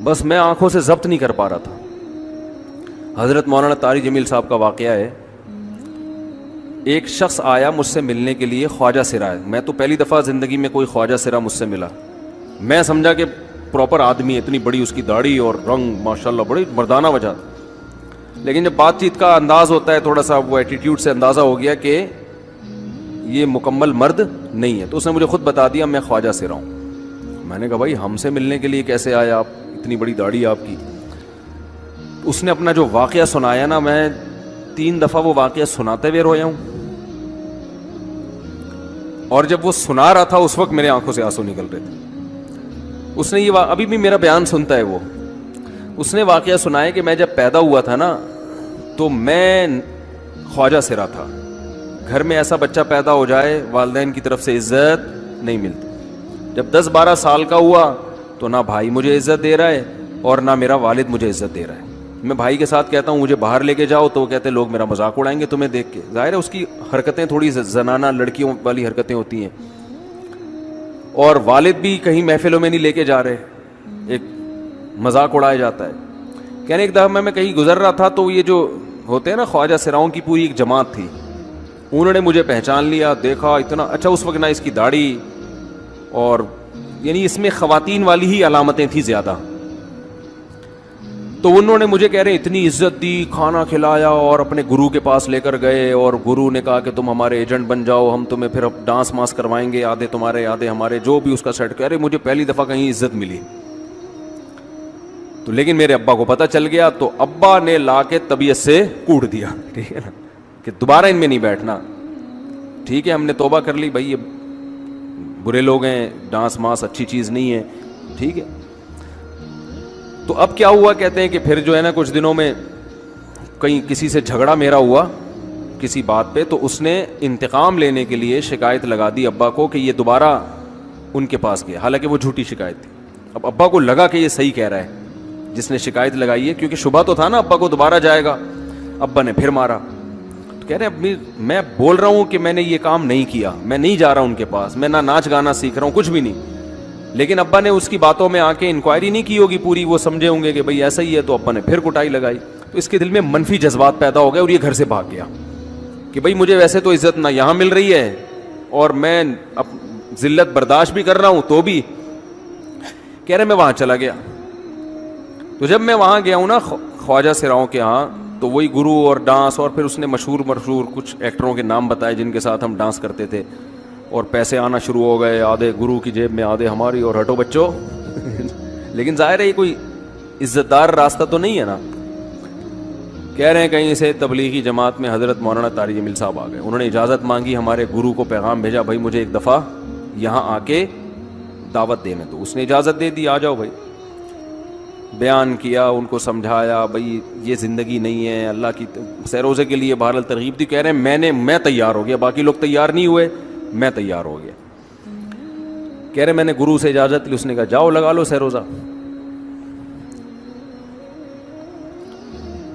بس میں آنکھوں سے ضبط نہیں کر پا رہا تھا. حضرت مولانا طاری جمیل صاحب کا واقعہ ہے. ایک شخص آیا مجھ سے ملنے کے لیے, خواجہ سرا ہے. میں تو پہلی دفعہ زندگی میں کوئی خواجہ سرا مجھ سے ملا. میں سمجھا کہ پراپر آدمی ہے, اتنی بڑی اس کی داڑھی اور رنگ ماشاءاللہ بڑی مردانہ وجہ. لیکن جب بات چیت کا انداز ہوتا ہے تھوڑا سا, وہ ایٹیٹیوڈ سے اندازہ ہو گیا کہ یہ مکمل مرد نہیں ہے. تو اس نے مجھے خود بتا دیا میں خواجہ سرا ہوں. میں نے کہا بھائی ہم سے ملنے کے لیے کیسے آئے آپ, اتنی بڑی داڑھی آپ کی. اس نے اپنا جو واقعہ سنایا نا, میں 3 دفعہ وہ واقعہ سناتے ہوئے رویا ہوں. اور جب وہ سنا رہا تھا اس وقت میرے آنکھوں سے آنسو نکل رہے تھے. اس نے یہ ابھی بھی میرا بیان سنتا ہے وہ. اس نے واقعہ سنایا کہ میں جب پیدا ہوا تھا نا تو میں خواجہ سرا تھا. گھر میں ایسا بچہ پیدا ہو جائے والدین کی طرف سے عزت نہیں ملتی. جب 10-12 سال کا ہوا تو نہ بھائی مجھے عزت دے رہا ہے اور نہ میرا والد مجھے عزت دے رہا ہے. میں بھائی کے ساتھ کہتا ہوں مجھے باہر لے کے جاؤ تو وہ کہتے ہیں لوگ میرا مذاق اڑائیں گے تمہیں دیکھ کے. ظاہر ہے اس کی حرکتیں تھوڑی زنانہ لڑکیوں والی حرکتیں ہوتی ہیں. اور والد بھی کہیں محفلوں میں نہیں لے کے جا رہے, ایک مذاق اڑایا جاتا ہے. کہنے ایک دفعہ میں کہیں گزر رہا تھا تو یہ جو ہوتے ہیں نا خواجہ سراؤں کی پوری ایک جماعت تھی, انہوں نے مجھے پہچان لیا, دیکھا اتنا اچھا. اس وقت نہ اس کی داڑھی اور یعنی اس میں خواتین والی ہی علامتیں تھیں زیادہ. تو انہوں نے مجھے کہہ رہے اتنی عزت دی, کھانا کھلایا اور اپنے گرو کے پاس لے کر گئے. اور گرو نے کہا کہ تم ہمارے ایجنٹ بن جاؤ, ہم تمہیں پھر ڈانس ماس کروائیں گے, آدھے تمہارے آدھے ہمارے, جو بھی اس کا سیٹ. کہہ رہے مجھے پہلی دفعہ کہیں عزت ملی. تو لیکن میرے ابا کو پتہ چل گیا تو ابا نے لا کے طبیعت سے کوٹ دیا, ٹھیک ہے نا, کہ دوبارہ ان میں نہیں بیٹھنا. ٹھیک ہے ہم نے توبہ کر لی, بھائی یہ برے لوگ ہیں, ڈانس ماس اچھی چیز نہیں ہے, ٹھیک ہے. تو اب کیا ہوا, کہتے ہیں کہ پھر جو ہے نا کچھ دنوں میں کہیں کسی سے جھگڑا میرا ہوا کسی بات پہ, تو اس نے انتقام لینے کے لیے شکایت لگا دی ابا کو کہ یہ دوبارہ ان کے پاس گیا. حالانکہ وہ جھوٹی شکایت تھی. اب ابا کو لگا کہ یہ صحیح کہہ رہا ہے جس نے شکایت لگائی ہے, کیونکہ شبہ تو تھا نا ابا کو دوبارہ جائے گا. ابا نے پھر مارا. تو کہہ رہے اب میں بول رہا ہوں کہ میں نے یہ کام نہیں کیا, میں نہیں جا رہا ان کے پاس, میں نہ ناچ گانا سیکھ رہا ہوں, کچھ بھی نہیں. لیکن ابا نے اس کی باتوں میں آ کے انکوائری نہیں کی ہوگی پوری, وہ سمجھے ہوں گے کہ بھئی ایسا ہی ہے. تو ابا نے پھر کٹائی لگائی. تو اس کے دل میں منفی جذبات پیدا ہو گئے اور یہ گھر سے بھاگ گیا کہ بھئی مجھے ویسے تو عزت نہ یہاں مل رہی ہے اور میں ذلت برداشت بھی کر رہا ہوں, تو بھی کہہ رہے میں وہاں چلا گیا. تو جب میں وہاں گیا ہوں نا خواجہ سراؤں کے ہاں, تو وہی گرو اور ڈانس, اور پھر اس نے مشہور کچھ ایکٹروں کے نام بتائے جن کے ساتھ ہم ڈانس کرتے تھے, اور پیسے آنا شروع ہو گئے, آدھے گرو کی جیب میں آدھے ہماری, اور ہٹو بچوں. لیکن ظاہر ہے یہ کوئی عزت دار راستہ تو نہیں ہے نا. کہہ رہے ہیں کہیں سے تبلیغی جماعت میں حضرت مولانا طاری جمیل صاحب آ گئے. انہوں نے اجازت مانگی, ہمارے گرو کو پیغام بھیجا بھائی مجھے ایک دفعہ یہاں آ کے دعوت دینے دو. اس نے اجازت دے دی, آ جاؤ بھائی. بیان کیا, ان کو سمجھایا بھائی یہ زندگی نہیں ہے, اللہ کی سیروزے کے لیے بہرحال ترغیب دی. کہہ رہے ہیں میں تیار ہو گیا, باقی لوگ تیار نہیں ہوئے, میں تیار ہو گیا. کہہ رہے میں نے گرو سے اجازت لی, اس نے کہا جاؤ لگا لو سیروزہ.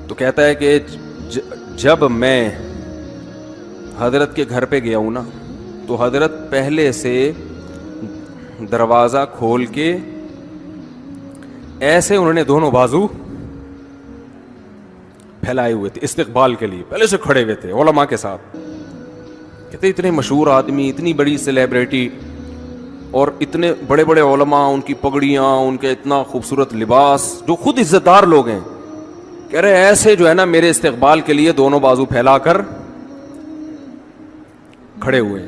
تو کہتا ہے کہ جب میں حضرت کے گھر پہ گیا ہوں نا تو حضرت پہلے سے دروازہ کھول کے ایسے انہوں نے دونوں بازو پھیلائے ہوئے تھے استقبال کے لیے, پہلے سے کھڑے ہوئے تھے علماء کے ساتھ. کہتے اتنے مشہور آدمی, اتنی بڑی سیلیبریٹی, اور اتنے بڑے بڑے علماء, ان کی پگڑیاں, ان کے اتنا خوبصورت لباس, جو خود عزت دار لوگ ہیں. کہہ رہے ایسے جو ہے نا میرے استقبال کے لیے دونوں بازو پھیلا کر کھڑے ہوئے,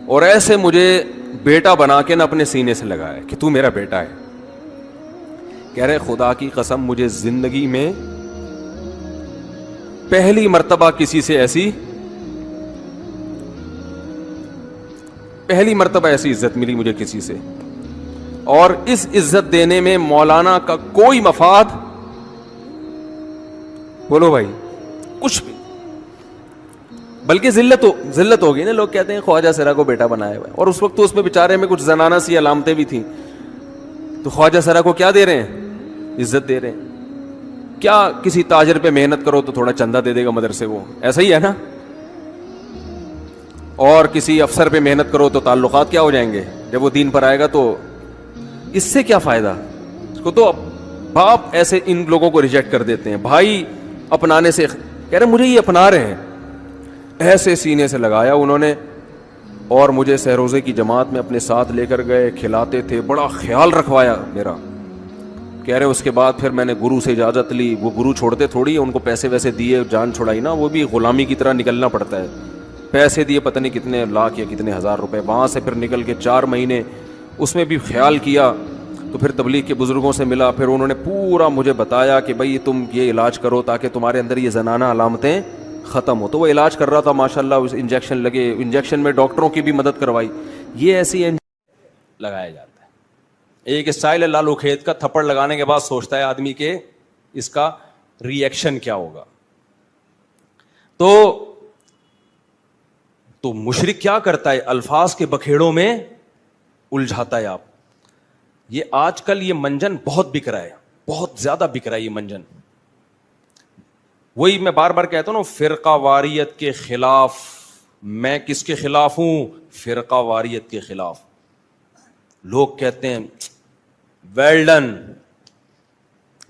اور ایسے مجھے بیٹا بنا کے نا اپنے سینے سے لگایا کہ تو میرا بیٹا ہے. کہہ رہے خدا کی قسم مجھے زندگی میں پہلی مرتبہ ایسی عزت ملی مجھے کسی سے, اور اس عزت دینے میں مولانا کا کوئی مفاد, بولو بھائی, کچھ بھی, بلکہ ذلت ہو گئی نا. لوگ کہتے ہیں خواجہ سرا کو بیٹا بنایا ہوا ہے, اور اس وقت تو اس میں بیچارے میں کچھ زنانہ سی علامتیں بھی تھیں. تو خواجہ سرا کو کیا دے رہے ہیں, عزت دے رہے ہیں. کیا کسی تاجر پہ محنت کرو تو تھوڑا چندہ دے دے گا مدرسے, وہ ایسا ہی ہے نا. اور کسی افسر پہ محنت کرو تو تعلقات کیا ہو جائیں گے, جب وہ دین پر آئے گا تو اس سے کیا فائدہ. اس کو تو باپ ایسے ان لوگوں کو ریجیکٹ کر دیتے ہیں, بھائی اپنانے سے کہہ رہے مجھے یہ اپنا رہے ہیں, ایسے سینے سے لگایا انہوں نے, اور مجھے سہروزے کی جماعت میں اپنے ساتھ لے کر گئے, کھلاتے تھے, بڑا خیال رکھوایا میرا. کہہ رہے اس کے بعد پھر میں نے گرو سے اجازت لی, وہ گرو چھوڑتے تھوڑی, ان کو پیسے ویسے دیے, جان چھڑائی نا, وہ بھی غلامی کی طرح نکلنا پڑتا ہے, پیسے دیے پتہ نہیں کتنے لاکھ یا کتنے ہزار روپے, وہاں سے پھر نکل کے 4 مہینے اس میں بھی خیال کیا. تو پھر تبلیغ کے بزرگوں سے ملا, پھر انہوں نے پورا مجھے بتایا کہ بھائی تم یہ علاج کرو تاکہ تمہارے اندر یہ زنانہ علامتیں ختم ہو. تو وہ علاج کر رہا تھا ماشاءاللہ, اس انجیکشن لگے, انجیکشن میں ڈاکٹروں کی بھی مدد کروائی. یہ ایسی لگایا جاتا ہے. ایک اسٹائل ہے لالو کھیت کا, تھپڑ لگانے کے بعد سوچتا ہے آدمی کہ اس کا ری ایکشن کیا ہوگا. تو مشرک کیا کرتا ہے, الفاظ کے بکھیڑوں میں الجھاتا ہے. آپ یہ آج کل یہ منجن بہت بک رہا ہے, بہت زیادہ بک رہا ہے یہ منجن. وہی میں بار بار کہتا ہوں نا, فرقہ واریت کے خلاف. میں کس کے خلاف ہوں؟ فرقہ واریت کے خلاف. لوگ کہتے ہیں ویل ڈن,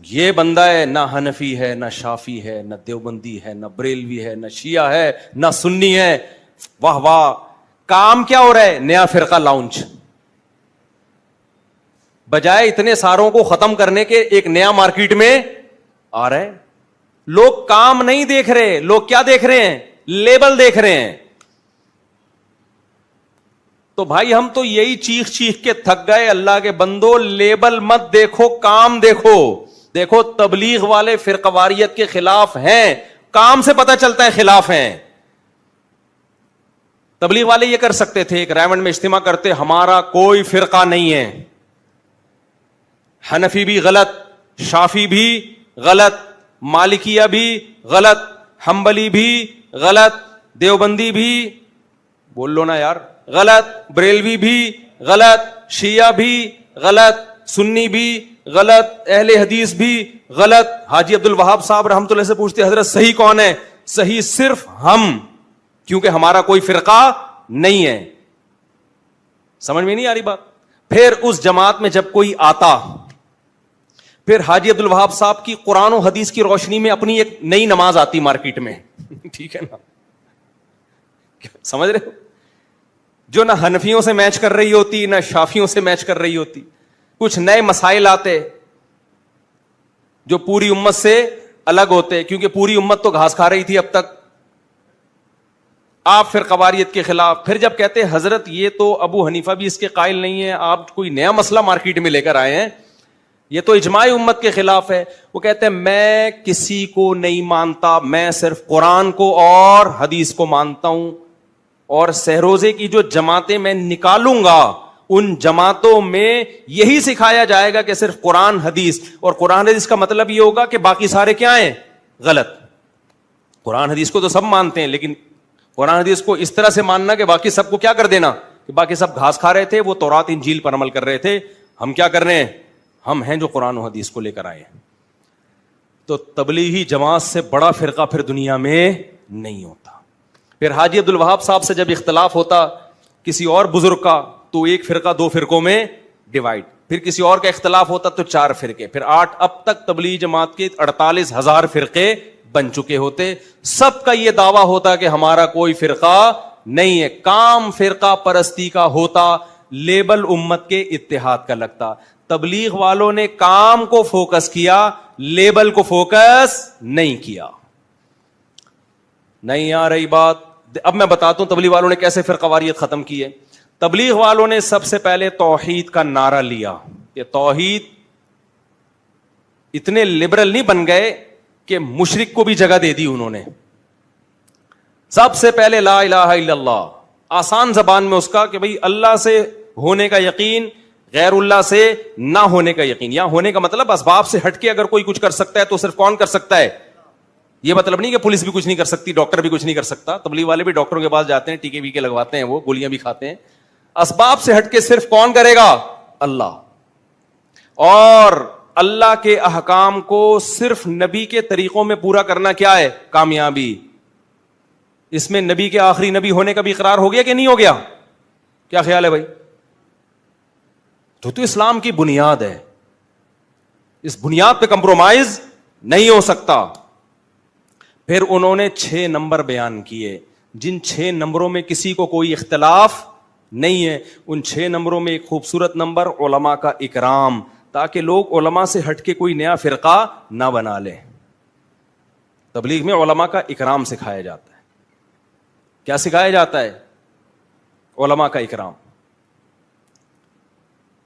یہ بندہ ہے نہ حنفی ہے نہ شافی ہے نہ دیوبندی ہے نہ بریلوی ہے نہ شیعہ ہے نہ سنی ہے, واہ واہ. کام کیا ہو رہا ہے؟ نیا فرقہ لانچ. بجائے اتنے ساروں کو ختم کرنے کے ایک نیا مارکیٹ میں آ رہا ہے. لوگ کام نہیں دیکھ رہے, لوگ کیا دیکھ رہے ہیں؟ لیبل دیکھ رہے ہیں. تو بھائی ہم تو یہی چیخ چیخ کے تھک گئے, اللہ کے بندو لیبل مت دیکھو, کام دیکھو. دیکھو تبلیغ والے فرقہ واریت کے خلاف ہیں, کام سے پتہ چلتا ہے خلاف ہیں. تبلیغ والے یہ کر سکتے تھے, ایک رائمنڈ میں اجتماع کرتے, ہمارا کوئی فرقہ نہیں ہے, حنفی بھی غلط, شافی بھی غلط, مالکیہ بھی غلط, حنبلی بھی غلط, دیوبندی بھی بول لو نا یار غلط, بریلوی بھی غلط, شیعہ بھی غلط, سنی بھی غلط, اہل حدیث بھی غلط. حاجی عبد الوہاب صاحب رحمۃ اللہ سے پوچھتے حضرت صحیح کون ہے؟ صحیح صرف ہم, کیونکہ ہمارا کوئی فرقہ نہیں ہے. سمجھ میں نہیں آ رہی بات؟ پھر اس جماعت میں جب کوئی آتا, پھر حاجی عبد الوہاب صاحب کی قرآن و حدیث کی روشنی میں اپنی ایک نئی نماز آتی مارکیٹ میں. ٹھیک ہے نا, سمجھ رہے ہو؟ جو نہ حنفیوں سے میچ کر رہی ہوتی نہ شافیوں سے میچ کر رہی ہوتی. کچھ نئے مسائل آتے جو پوری امت سے الگ ہوتے, کیونکہ پوری امت تو گھاس کھا رہی تھی اب تک. آپ پھر قواریت کے خلاف. پھر جب کہتے حضرت یہ تو ابو حنیفہ بھی اس کے قائل نہیں ہے, آپ کوئی نیا مسئلہ مارکیٹ میں لے کر آئے ہیں, یہ تو اجماع امت کے خلاف ہے. وہ کہتے ہیں میں کسی کو نہیں مانتا, میں صرف قرآن کو اور حدیث کو مانتا ہوں, اور سہروزے کی جو جماعتیں میں نکالوں گا ان جماعتوں میں یہی سکھایا جائے گا کہ صرف قرآن حدیث, اور قرآن حدیث کا مطلب یہ ہوگا کہ باقی سارے کیا ہیں؟ غلط. قرآن حدیث کو تو سب مانتے ہیں, لیکن قرآن حدیث کو اس طرح سے ماننا کہ باقی سب کو کیا کر دینا, کہ باقی سب گھاس کھا رہے تھے, وہ تورات انجیل پر عمل کر رہے تھے, ہم کیا کر رہے ہیں؟ ہم ہیں جو قرآن و حدیث کو لے کر آئے ہیں. تو تبلیغی جماعت سے بڑا فرقہ پھر دنیا میں نہیں ہوتا. پھر حاجی عبد الوہاب صاحب سے جب اختلاف ہوتا کسی اور بزرگ کا, تو ایک فرقہ 2 فرقوں میں ڈیوائڈ. پھر کسی اور کا اختلاف ہوتا تو 4 فرقے, پھر 8. اب تک تبلیغی جماعت کے 48,000 فرقے بن چکے ہوتے. سب کا یہ دعویٰ ہوتا کہ ہمارا کوئی فرقہ نہیں ہے. کام فرقہ پرستی کا ہوتا, لیبل امت کے اتحاد کا لگتا. تبلیغ والوں نے کام کو فوکس کیا, لیبل کو فوکس نہیں کیا. نہیں آ رہی بات؟ اب میں بتاتا ہوں تبلیغ والوں نے کیسے فرقہ واریت ختم کی ہے. تبلیغ والوں نے سب سے پہلے توحید کا نعرہ لیا. یہ توحید, اتنے لبرل نہیں بن گئے کہ مشرک کو بھی جگہ دے دی انہوں نے. سب سے پہلے لا الہ الا اللہ, آسان زبان میں اس کا کہ بھئی اللہ سے ہونے کا یقین, غیر اللہ سے نہ ہونے کا یقین. یا ہونے کا مطلب اسباب سے ہٹ کے اگر کوئی کچھ کر سکتا ہے تو صرف کون کر سکتا ہے؟ یہ مطلب نہیں کہ پولیس بھی کچھ نہیں کر سکتی, ڈاکٹر بھی کچھ نہیں کر سکتا. تبلیغ والے بھی ڈاکٹروں کے پاس جاتے ہیں, ٹیکے ویکے لگواتے ہیں, وہ گولیاں بھی کھاتے ہیں. اسباب سے ہٹ کے صرف کون کرے گا؟ اللہ. اور اللہ کے احکام کو صرف نبی کے طریقوں میں پورا کرنا کیا ہے؟ کامیابی. اس میں نبی کے آخری نبی ہونے کا بھی اقرار ہو گیا کہ نہیں ہو گیا؟ کیا خیال ہے بھائی؟ تو اسلام کی بنیاد ہے. اس بنیاد پہ کمپرومائز نہیں ہو سکتا. پھر انہوں نے 6 نمبر بیان کیے, جن 6 نمبروں میں کسی کو کوئی اختلاف نہیں ہے. ان 6 نمبروں میں ایک خوبصورت نمبر علماء کا اکرام, تاکہ لوگ علماء سے ہٹ کے کوئی نیا فرقہ نہ بنا لیں. تبلیغ میں علماء کا اکرام سکھایا جاتا ہے. کیا سکھایا جاتا ہے؟ علماء کا اکرام.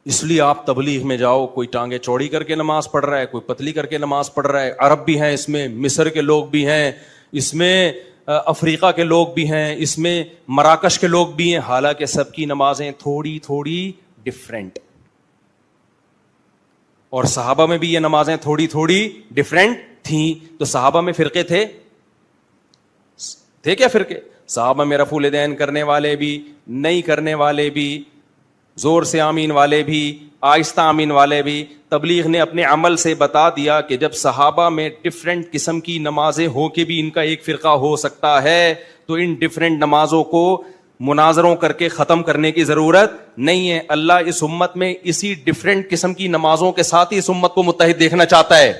اس لیے آپ تبلیغ میں جاؤ, کوئی ٹانگیں چوڑی کر کے نماز پڑھ رہا ہے, کوئی پتلی کر کے نماز پڑھ رہا ہے. عرب بھی ہیں اس میں, مصر کے لوگ بھی ہیں اس میں, افریقہ کے لوگ بھی ہیں اس میں, مراکش کے لوگ بھی ہیں, حالانکہ سب کی نمازیں تھوڑی تھوڑی ڈفرینٹ. اور صحابہ میں بھی یہ نمازیں تھوڑی تھوڑی ڈفرینٹ تھیں. تو صحابہ میں فرقے تھے کیا فرقے؟ صحابہ میں رفع الیدین کرنے والے بھی, نہیں کرنے والے بھی, زور سے آمین والے بھی, آہستہ آمین والے بھی. تبلیغ نے اپنے عمل سے بتا دیا کہ جب صحابہ میں ڈفرینٹ قسم کی نمازیں ہو کے بھی ان کا ایک فرقہ ہو سکتا ہے, تو ان ڈفرینٹ نمازوں کو مناظروں کر کے ختم کرنے کی ضرورت نہیں ہے. اللہ اس امت میں اسی ڈفرینٹ قسم کی نمازوں کے ساتھ ہی اس امت کو متحد دیکھنا چاہتا ہے.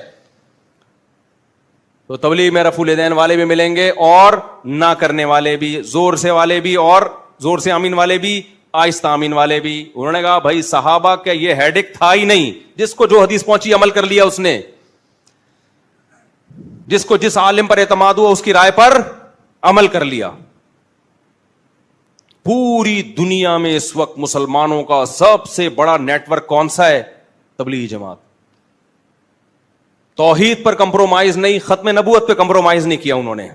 تو تبلیغ میں رفع الیدین والے بھی ملیں گے اور نہ کرنے والے بھی, زور سے والے بھی اور زور سے آمین والے بھی, آہستہ آمین والے بھی. انہوں نے کہا بھائی صحابہ کا یہ ہیڈک تھا ہی نہیں, جس کو جو حدیث پہنچی عمل کر لیا اس نے, جس کو جس عالم پر اعتماد ہوا اس کی رائے پر عمل کر لیا. پوری دنیا میں اس وقت مسلمانوں کا سب سے بڑا نیٹ ورک کون سا ہے؟ تبلیغی جماعت. توحید پر کمپرومائز نہیں, ختم نبوت پہ کمپرومائز نہیں کیا انہوں نے,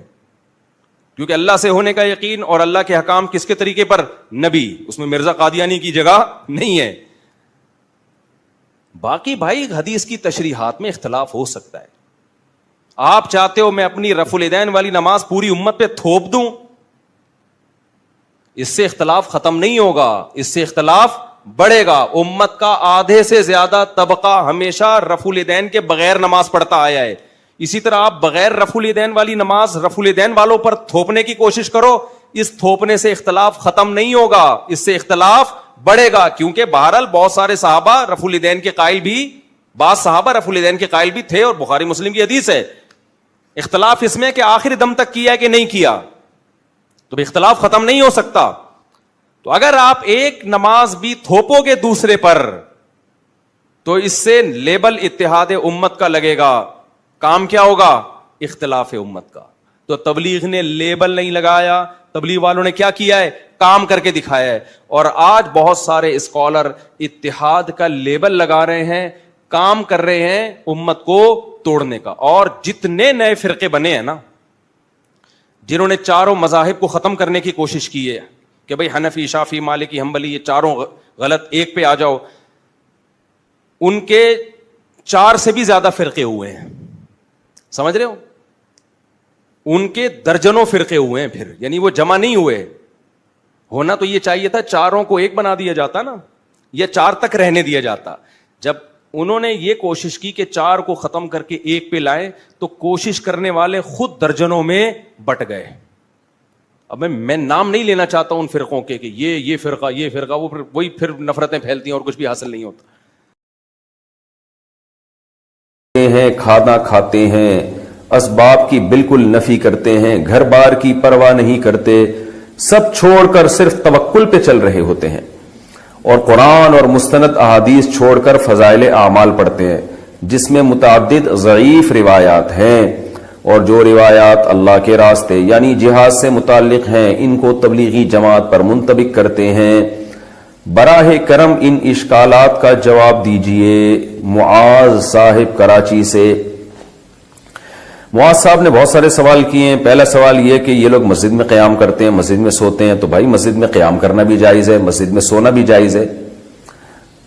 کیونکہ اللہ سے ہونے کا یقین اور اللہ کے حکام کس کے طریقے پر؟ نبی. اس میں مرزا قادیانی کی جگہ نہیں ہے. باقی بھائی حدیث کی تشریحات میں اختلاف ہو سکتا ہے. آپ چاہتے ہو میں اپنی رفع الیدین والی نماز پوری امت پہ تھوپ دوں؟ اس سے اختلاف ختم نہیں ہوگا, اس سے اختلاف بڑھے گا. امت کا آدھے سے زیادہ طبقہ ہمیشہ رفع الیدین کے بغیر نماز پڑھتا آیا ہے. اسی طرح آپ بغیر رفع الیدین والی نماز رفع الیدین والوں پر تھوپنے کی کوشش کرو, اس تھوپنے سے اختلاف ختم نہیں ہوگا, اس سے اختلاف بڑھے گا. کیونکہ بہرحال بہت سارے صحابہ رفع الیدین کے قائل بھی, بعض صحابہ رفع الیدین کے قائل بھی تھے, اور بخاری مسلم کی حدیث ہے. اختلاف اس میں کہ آخری دم تک کیا کہ نہیں کیا, تو اختلاف ختم نہیں ہو سکتا. تو اگر آپ ایک نماز بھی تھوپو گے دوسرے پر, تو اس سے لیبل اتحاد امت کا لگے گا. کام کیا ہوگا؟ اختلاف امت کا. تو تبلیغ نے لیبل نہیں لگایا, تبلیغ والوں نے کیا کیا ہے؟ کام کر کے دکھایا ہے. اور آج بہت سارے اسکالر اتحاد کا لیبل لگا رہے ہیں, کام کر رہے ہیں امت کو توڑنے کا. اور جتنے نئے فرقے بنے ہیں نا, جنہوں نے چاروں مذاہب کو ختم کرنے کی کوشش کی ہے کہ بھئی حنفی, شافعی, مالکی, حنبلی, یہ چاروں غلط, ایک پہ آ جاؤ, ان کے 4 سے بھی زیادہ فرقے ہوئے ہیں. سمجھ رہے ہو؟ ان کے درجنوں فرقے ہوئے ہیں پھر, یعنی وہ جمع نہیں ہوئے. ہونا تو یہ چاہیے تھا چاروں کو ایک بنا دیا جاتا نا, یا 4 تک رہنے دیا جاتا. جب انہوں نے یہ کوشش کی کہ 4 کو ختم کر کے ایک پہ لائیں, تو کوشش کرنے والے خود درجنوں میں بٹ گئے. اب میں نام نہیں لینا چاہتا ان فرقوں کے کہ یہ فرقہ, وہ وہی پھر نفرتیں پھیلتی ہیں اور کچھ بھی حاصل نہیں ہوتا. ہیں, کھانا کھاتے ہیں, اسباب کی بالکل نفی کرتے ہیں, گھر بار کی پرواہ نہیں کرتے, سب چھوڑ کر صرف توکل پہ چل رہے ہوتے ہیں, اور قرآن اور مستند احادیث چھوڑ کر فضائل اعمال پڑھتے ہیں, جس میں متعدد ضعیف روایات ہیں, اور جو روایات اللہ کے راستے یعنی جہاد سے متعلق ہیں ان کو تبلیغی جماعت پر منطبق کرتے ہیں. براہ کرم ان اشکالات کا جواب دیجئے. معاذ صاحب کراچی سے. معاذ صاحب نے بہت سارے سوال کیے ہیں. پہلا سوال یہ کہ یہ لوگ مسجد میں قیام کرتے ہیں, مسجد میں سوتے ہیں. تو بھائی مسجد میں قیام کرنا بھی جائز ہے, مسجد میں سونا بھی جائز ہے.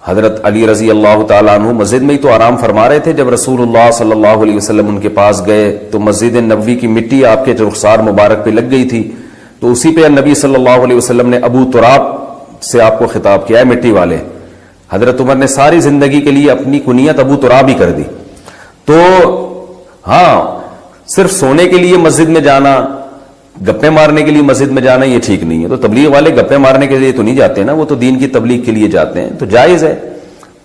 حضرت علی رضی اللہ تعالیٰ عنہ مسجد میں ہی تو آرام فرما رہے تھے جب رسول اللہ صلی اللہ علیہ وسلم ان کے پاس گئے, تو مسجد نبوی کی مٹی آپ کے رخسار مبارک پہ لگ گئی تھی, تو اسی پہ نبی صلی اللہ علیہ وسلم نے ابو تراب سے آپ کو خطاب کیا ہے, مٹی والے. حضرت عمر نے ساری زندگی کے لیے اپنی کنیت ابو تراب ہی کر دی. تو ہاں, صرف سونے کے لیے مسجد میں جانا, گپے مارنے کے لیے مسجد میں جانا, یہ ٹھیک نہیں ہے. تو تبلیغ والے گپے مارنے کے لیے تو نہیں جاتے نا, وہ تو دین کی تبلیغ کے لیے جاتے ہیں, تو جائز ہے.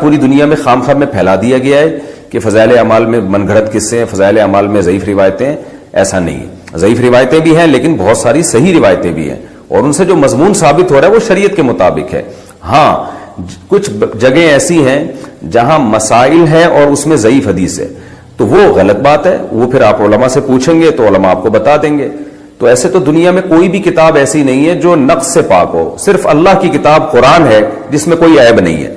پوری دنیا میں خام خام میں پھیلا دیا گیا ہے کہ فضائل اعمال میں من گھڑت قصے ہیں، فضائل اعمال میں ضعیف روایتیں ہیں. ایسا نہیں ہے. ضعیف روایتیں بھی ہیں لیکن بہت ساری صحیح روایتیں بھی ہیں، اور ان سے جو مضمون ثابت ہو رہا ہے وہ شریعت کے مطابق ہے. ہاں کچھ جگہیں ایسی ہیں جہاں مسائل ہیں اور اس میں ضعیف حدیث ہے، تو وہ غلط بات ہے. وہ پھر آپ علماء سے پوچھیں گے تو علماء آپ کو بتا دیں گے. تو ایسے تو دنیا میں کوئی بھی کتاب ایسی نہیں ہے جو نقص سے پاک ہو. صرف اللہ کی کتاب قرآن ہے جس میں کوئی عیب نہیں ہے،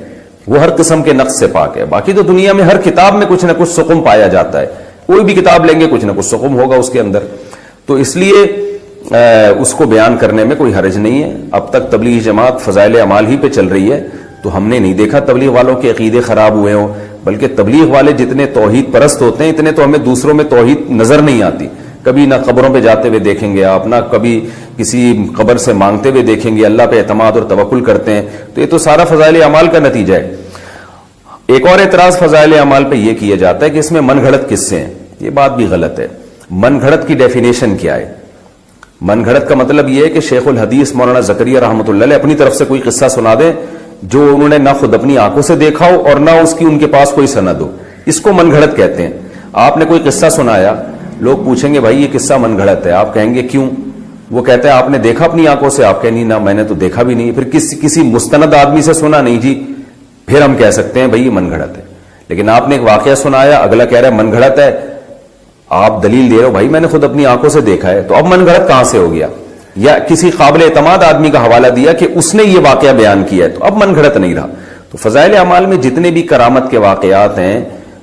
وہ ہر قسم کے نقص سے پاک ہے. باقی تو دنیا میں ہر کتاب میں کچھ نہ کچھ سقم پایا جاتا ہے. کوئی بھی کتاب لیں گے کچھ نہ کچھ سقم ہوگا اس کے اندر. تو اس لیے اس کو بیان کرنے میں کوئی حرج نہیں ہے. اب تک تبلیغ جماعت فضائل اعمال ہی پہ چل رہی ہے، تو ہم نے نہیں دیکھا تبلیغ والوں کے عقیدے خراب ہوئے ہوں. بلکہ تبلیغ والے جتنے توحید پرست ہوتے ہیں اتنے تو ہمیں دوسروں میں توحید نظر نہیں آتی. کبھی نہ قبروں پہ جاتے ہوئے دیکھیں گے آپ، نہ کبھی کسی قبر سے مانگتے ہوئے دیکھیں گے. اللہ پہ اعتماد اور توکل کرتے ہیں. تو یہ تو سارا فضائل اعمال کا نتیجہ ہے. ایک اور اعتراض فضائل اعمال پہ یہ کیا جاتا ہے کہ اس میں من گھڑت قصے ہیں. یہ بات بھی غلط ہے. من گھڑت کی ڈیفینیشن کیا ہے؟ من گھڑت کا مطلب یہ ہے کہ شیخ الحدیث مولانا زکریا رحمۃ اللہ علیہ اپنی طرف سے کوئی قصہ سنا دیں جو انہوں نے نہ خود اپنی آنکھوں سے دیکھا ہو اور نہ اس کی ان کے پاس کوئی سند ہو. اس کو من گھڑت کہتے ہیں. آپ نے کوئی قصہ سنایا، لوگ پوچھیں گے بھائی یہ قصہ من گھڑت ہے، آپ کہیں گے کیوں؟ وہ کہتے ہیں آپ نے دیکھا اپنی آنکھوں سے؟ آپ کہیں نہیں نہ میں نے تو دیکھا بھی نہیں. پھر کسی مستند آدمی سے سنا؟ نہیں جی. پھر ہم کہہ سکتے ہیں بھائی یہ من گھڑت ہے. لیکن آپ نے ایک واقعہ سنایا، اگلا کہہ رہا ہے من گھڑت ہے، آپ دلیل دے رہے ہو بھائی میں نے خود اپنی آنکھوں سے دیکھا ہے، تو اب من گھڑت کہاں سے ہو گیا؟ یا کسی قابل اعتماد آدمی کا حوالہ دیا کہ اس نے یہ واقعہ بیان کیا ہے، تو اب من گھڑت نہیں رہا. تو فضائل اعمال میں جتنے بھی کرامت کے واقعات ہیں،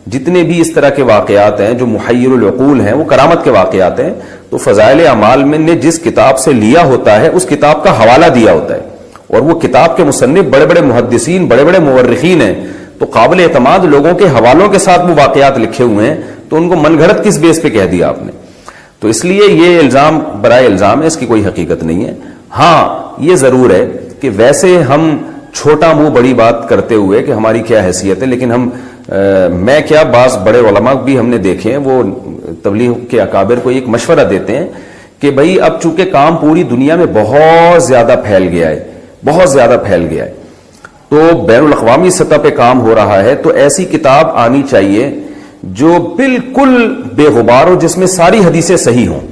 جتنے بھی اس طرح کے واقعات ہیں جو محیر العقول ہیں، وہ کرامت کے واقعات ہیں. تو فضائل اعمال میں نے جس کتاب سے لیا ہوتا ہے اس کتاب کا حوالہ دیا ہوتا ہے، اور وہ کتاب کے مصنف بڑے بڑے محدثین، بڑے بڑے مورخین ہیں. تو قابل اعتماد لوگوں کے حوالوں کے ساتھ وہ واقعات لکھے ہوئے ہیں، تو ان کو من گھڑت کس بیس پہ کہہ دیا آپ نے؟ تو اس لیے یہ الزام برائے الزام ہے، اس کی کوئی حقیقت نہیں ہے. ہاں یہ ضرور ہے کہ ویسے ہم چھوٹا منہ بڑی بات کرتے ہوئے کہ ہماری کیا حیثیت ہے، لیکن ہم میں کیا بعض بڑے علماء بھی ہم نے دیکھے ہیں وہ تبلیغ کے اکابر کو ایک مشورہ دیتے ہیں کہ بھئی اب چونکہ کام پوری دنیا میں بہت زیادہ پھیل گیا ہے، بہت زیادہ پھیل گیا ہے، تو بین الاقوامی سطح پہ کام ہو رہا ہے، تو ایسی کتاب آنی چاہیے جو بالکل بے غبار ہو، جس میں ساری حدیثیں صحیح ہوں.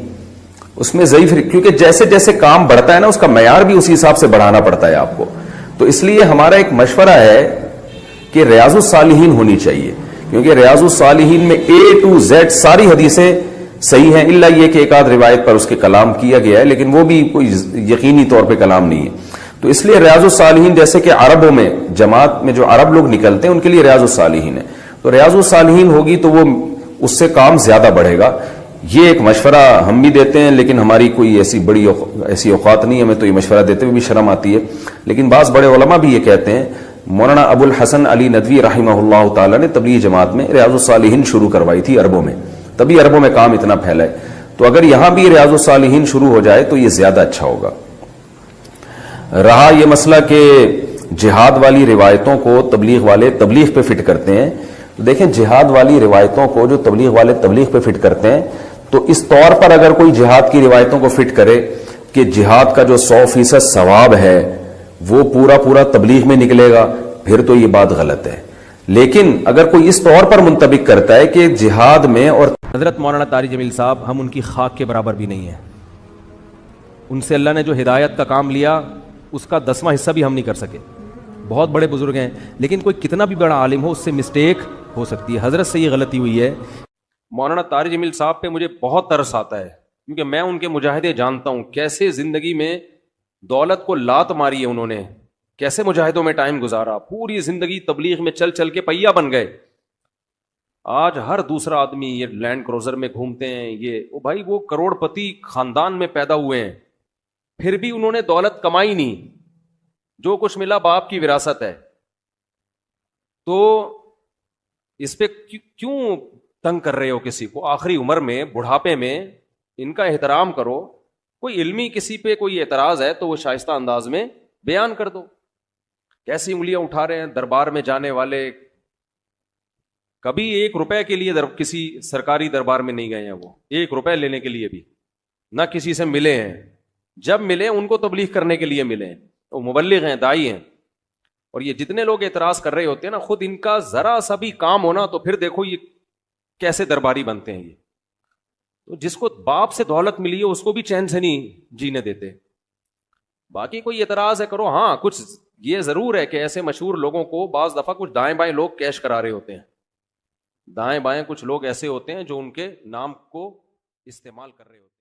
اس میں ضعیف، کیونکہ جیسے جیسے کام بڑھتا ہے نا اس کا معیار بھی اسی حساب سے بڑھانا پڑتا ہے آپ کو. تو اس لیے ہمارا ایک مشورہ ہے کہ ریاض الصالحین ہونی چاہیے، کیونکہ ریاض الصالحین میں A to Z ساری حدیثیں صحیح ہیں، الا یہ کہ ایک آدھ روایت پر اس کے کلام کیا گیا ہے، لیکن وہ بھی کوئی یقینی طور پہ کلام نہیں ہے. تو اس لیے ریاض الصالحین جیسے کہ عربوں میں جماعت میں جو عرب لوگ نکلتے ہیں ان کے لیے ریاض الصالحین ہے. تو ریاض الصالحین ہوگی تو وہ اس سے کام زیادہ بڑھے گا. یہ ایک مشورہ ہم بھی دیتے ہیں، لیکن ہماری کوئی ایسی اوقات نہیں، ہمیں تو یہ مشورہ دیتے ہوئے بھی شرم آتی ہے. لیکن بعض بڑے علماء بھی یہ کہتے ہیں. مولانا ابو الحسن علی ندوی رحمہ اللہ تعالی نے تبلیغ جماعت میں ریاض الصالحین شروع کروائی تھی عربوں میں، تبھی عربوں میں کام اتنا پھیلا ہے. تو اگر یہاں بھی ریاض الصالحین شروع ہو جائے تو یہ زیادہ اچھا ہوگا. رہا یہ مسئلہ کہ جہاد والی روایتوں کو تبلیغ والے تبلیغ پہ فٹ کرتے ہیں، تو دیکھیں جہاد والی روایتوں کو جو تبلیغ والے تبلیغ پہ فٹ کرتے ہیں، تو اس طور پر اگر کوئی جہاد کی روایتوں کو فٹ کرے کہ جہاد کا جو 100% ثواب ہے وہ پورا تبلیغ میں نکلے گا، پھر تو یہ بات غلط ہے. لیکن اگر کوئی اس طور پر منطبق کرتا ہے کہ جہاد میں، اور حضرت مولانا طارق جمیل صاحب ہم ان کی خاک کے برابر بھی نہیں ہیں. ان سے اللہ نے جو ہدایت کا کام لیا اس کا 10واں حصہ بھی ہم نہیں کر سکے. بہت بڑے بزرگ ہیں، لیکن کوئی کتنا بھی بڑا عالم ہو اس سے مسٹیک ہو سکتی ہے. حضرت سے یہ غلطی ہوئی ہے. مولانا طارق جمیل صاحب پہ مجھے بہت ترس آتا ہے، کیونکہ میں ان کے مجاہدے جانتا ہوں، کیسے زندگی میں دولت کو لات ماری ہے انہوں نے، کیسے مجاہدوں میں ٹائم گزارا، پوری زندگی تبلیغ میں چل چل کے پہیا بن گئے. آج ہر دوسرا آدمی یہ لینڈ کروزر میں گھومتے ہیں، یہ بھائی وہ کروڑ پتی خاندان میں پیدا ہوئے ہیں، پھر بھی انہوں نے دولت کمائی نہیں، جو کچھ ملا باپ کی وراثت ہے. تو اس پہ کیوں تنگ کر رہے ہو کسی کو؟ آخری عمر میں، بڑھاپے میں ان کا احترام کرو. کوئی علمی کسی پہ کوئی اعتراض ہے تو وہ شائستہ انداز میں بیان کر دو. کیسی انگلیاں اٹھا رہے ہیں دربار میں جانے والے، کبھی 1 روپے کے لیے کسی سرکاری دربار میں نہیں گئے ہیں، وہ 1 روپے لینے کے لیے بھی نہ کسی سے ملے ہیں. جب ملے ان کو تبلیغ کرنے کے لیے ملے ہیں، وہ مبلغ ہیں، داعی ہیں. اور یہ جتنے لوگ اعتراض کر رہے ہوتے ہیں نا، خود ان کا ذرا سا بھی کام ہونا تو پھر دیکھو یہ کیسے درباری بنتے ہیں. یہ تو جس کو باپ سے دولت ملی ہے اس کو بھی چین سے نہیں جینے دیتے. باقی کوئی اعتراض ہے کرو. ہاں کچھ یہ ضرور ہے کہ ایسے مشہور لوگوں کو بعض دفعہ کچھ دائیں بائیں لوگ کیش کرا رہے ہوتے ہیں. دائیں بائیں کچھ لوگ ایسے ہوتے ہیں جو ان کے نام کو استعمال کر رہے ہوتے ہیں.